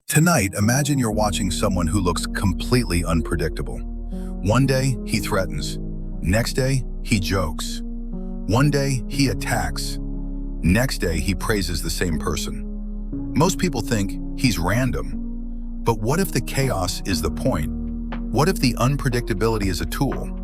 Tonight, imagine you're watching someone who looks completely unpredictable. One day, he threatens. Next day, he jokes. One day, he attacks. Next day, he praises the same person. Most people think he's random. But what if the chaos is the point? What if the unpredictability is a tool?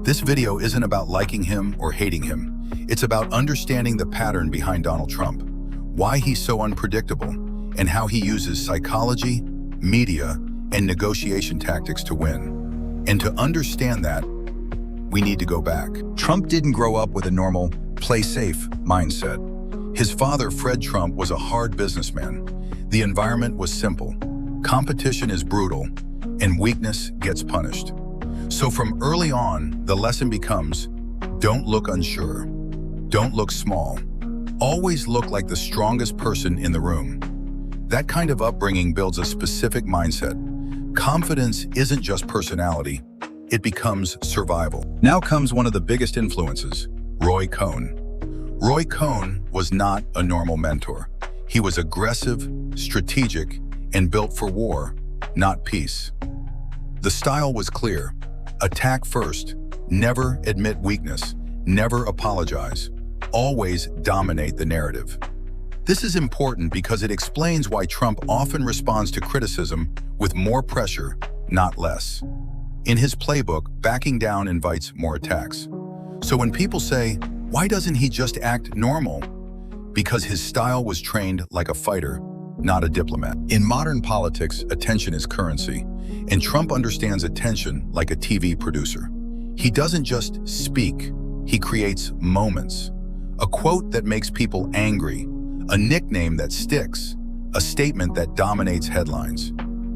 This video isn't about liking him or hating him. It's about understanding the pattern behind Donald Trump, why he's so unpredictable, and how he uses psychology, media, and negotiation tactics to win. And to understand that, we need to go back. Trump didn't grow up with a normal, play safe mindset. His father, Fred Trump, was a hard businessman. The environment was simple. Competition is brutal, and weakness gets punished. So from early on, the lesson becomes, don't look unsure. Don't look small. Always look like the strongest person in the room. That kind of upbringing builds a specific mindset. Confidence isn't just personality, it becomes survival. Now comes one of the biggest influences, Roy Cohn. Roy Cohn was not a normal mentor. He was aggressive, strategic, and built for war, not peace. The style was clear. Attack first, never admit weakness, never apologize, always dominate the narrative. This is important because it explains why Trump often responds to criticism with more pressure, not less. In his playbook, backing down invites more attacks. So when people say, why doesn't he just act normal? Because his style was trained like a fighter, not a diplomat. In modern politics, attention is currency, and Trump understands attention like a TV producer. He doesn't just speak, he creates moments. A quote that makes people angry, a nickname that sticks, a statement that dominates headlines.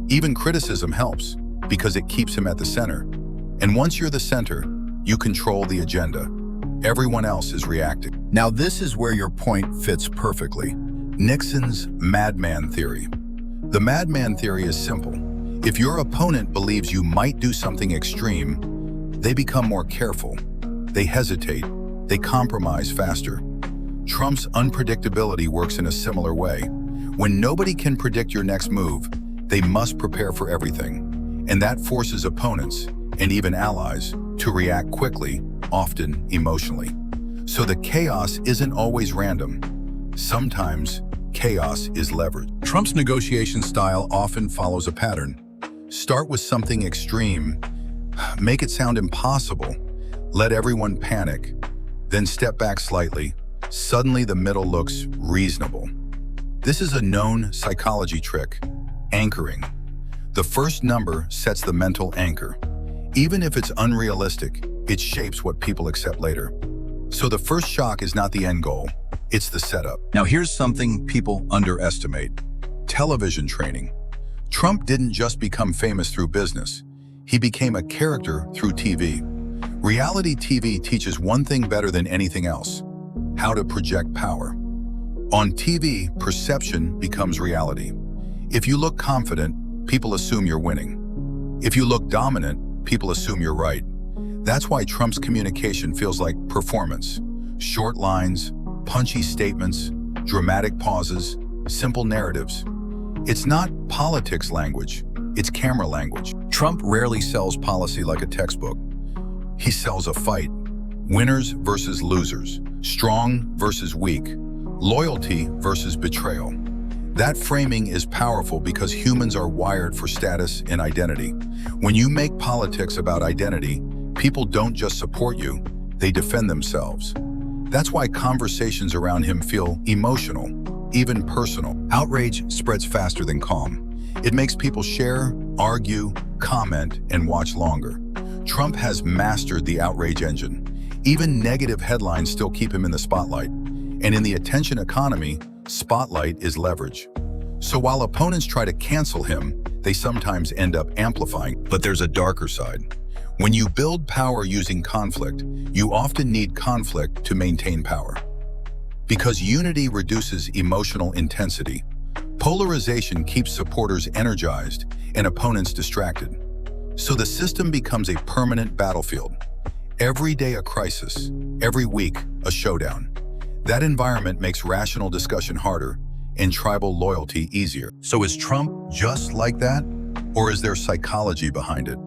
Even criticism helps because it keeps him at the center. And once you're the center, you control the agenda. Everyone else is reacting. Now this is where your point fits perfectly. Nixon's Madman Theory. The Madman Theory is simple. If your opponent believes you might do something extreme, they become more careful. They hesitate. They compromise faster. Trump's unpredictability works in a similar way. When nobody can predict your next move, they must prepare for everything. And that forces opponents, and even allies, to react quickly, often emotionally. So the chaos isn't always random. Sometimes, chaos is leveraged. Trump's negotiation style often follows a pattern. Start with something extreme. Make it sound impossible. Let everyone panic. Then step back slightly. Suddenly the middle looks reasonable. This is a known psychology trick, anchoring. The first number sets the mental anchor. Even if it's unrealistic, it shapes what people accept later. So the first shock is not the end goal, it's the setup. Now here's something people underestimate. Television training. Trump didn't just become famous through business. He became a character through TV. Reality TV teaches one thing better than anything else: how to project power. On TV, perception becomes reality. If you look confident, people assume you're winning. If you look dominant, people assume you're right. That's why Trump's communication feels like performance. Short lines, punchy statements, dramatic pauses, simple narratives. It's not politics language, it's camera language. Trump rarely sells policy like a textbook. He sells a fight. Winners versus losers, strong versus weak, loyalty versus betrayal. That framing is powerful because humans are wired for status and identity. When you make politics about identity, people don't just support you, they defend themselves. That's why conversations around him feel emotional, even personal. Outrage spreads faster than calm. It makes people share, argue, comment, and watch longer. Trump has mastered the outrage engine. Even negative headlines still keep him in the spotlight. And in the attention economy, spotlight is leverage. So while opponents try to cancel him, they sometimes end up amplifying. But there's a darker side. When you build power using conflict, you often need conflict to maintain power. Because unity reduces emotional intensity, polarization keeps supporters energized and opponents distracted. So the system becomes a permanent battlefield. Every day a crisis, every week a showdown. That environment makes rational discussion harder, and tribal loyalty easier. So is Trump just like that? Or is there psychology behind it?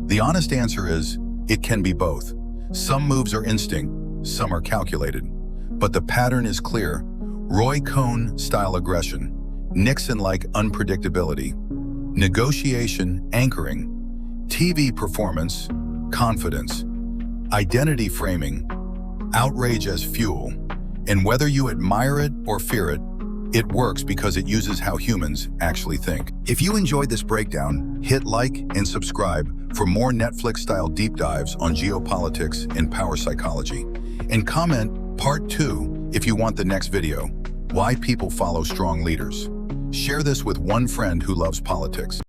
The honest answer is, it can be both. Some moves are instinct, some are calculated. But the pattern is clear. Roy Cohn-style aggression, Nixon-like unpredictability, negotiation, anchoring, TV performance, confidence, identity framing, outrage as fuel, and whether you admire it or fear it, it works because it uses how humans actually think. If you enjoyed this breakdown, hit like and subscribe for more Netflix-style deep dives on geopolitics and power psychology. And comment part 2 if you want the next video, Why People Follow Strong Leaders. Share this with one friend who loves politics.